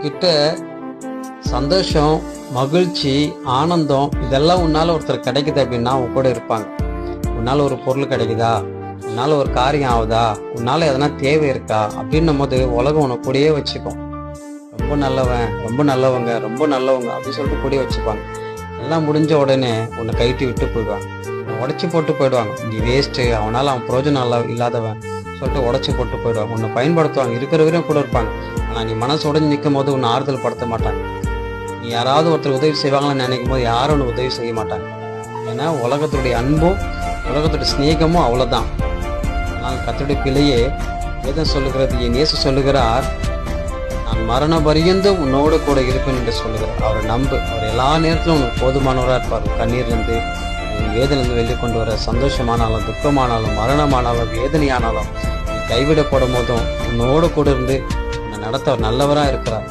கிட்ட சந்தோஷம், மகிழ்ச்சி, ஆனந்தம் இதெல்லாம் உன்னால ஒருத்தர் கிடைக்குது அப்படின்னா அவங்க கூட இருப்பாங்க. உன்னால ஒரு பொருள் கிடைக்குதா, உன்னால ஒரு காரியம் ஆகுதா, உன்னால எதனா தேவை இருக்கா அப்படின்னும் போது உலகம் உன்னை கூடயே வச்சுக்கும். ரொம்ப நல்லவன், ரொம்ப நல்லவங்க, ரொம்ப நல்லவங்க அப்படின்னு சொல்லிட்டு கூடயே வச்சுப்பாங்க. எல்லாம் முடிஞ்ச உடனே உன்னை கைட்டி விட்டு போயிடுவாங்க. உன்னை உடச்சி போட்டு போயிடுவாங்க. நீ வேஸ்ட்டு, அவனால பிரயோஜனம் இல்லாதவன் சொல்லிட்டு உடச்சி போட்டு போயிடுவாங்க. உன்னை பயன்படுத்துவாங்க, இருக்கிற வரையும் கூட இருப்பாங்க. ஆனால் நீ மனசு உடஞ்சி நிற்கும் போது உன்னை ஆறுதல் படுத்த மாட்டாங்க. நீ யாராவது ஒருத்தர் உதவி செய்வாங்கன்னு நினைக்கும் போது யாரும் உன்னை உதவி செய்ய மாட்டாங்க. ஏன்னா உலகத்துடைய அன்பும் உலகத்துடைய ஸ்நேகமும் அவ்வளோதான். ஆனால் கர்த்தருடைய பிள்ளையே வேதம் சொல்லுகிறது, என் இயேசு சொல்லுகிறார், நான் மரண பரியந்தும் உன்னோடு கூட இருப்பேன் என்று சொல்லுகிறார். அவரை நம்பு, அவர் எல்லா நேரத்திலும் உனக்கு போதுமானவராக இருப்பார். கண்ணீர்லேருந்து வேதனையிலிருந்து வெளியே கொண்டு வர, சந்தோஷமானாலும் துக்கமானாலும் மரணமானாலும் வேதனையானாலும் நீ கைவிடப்படும் போதும் உன்னோடு கூட இருந்து உன்னை நடத்த அவர் நல்லவராக இருக்கிறார்.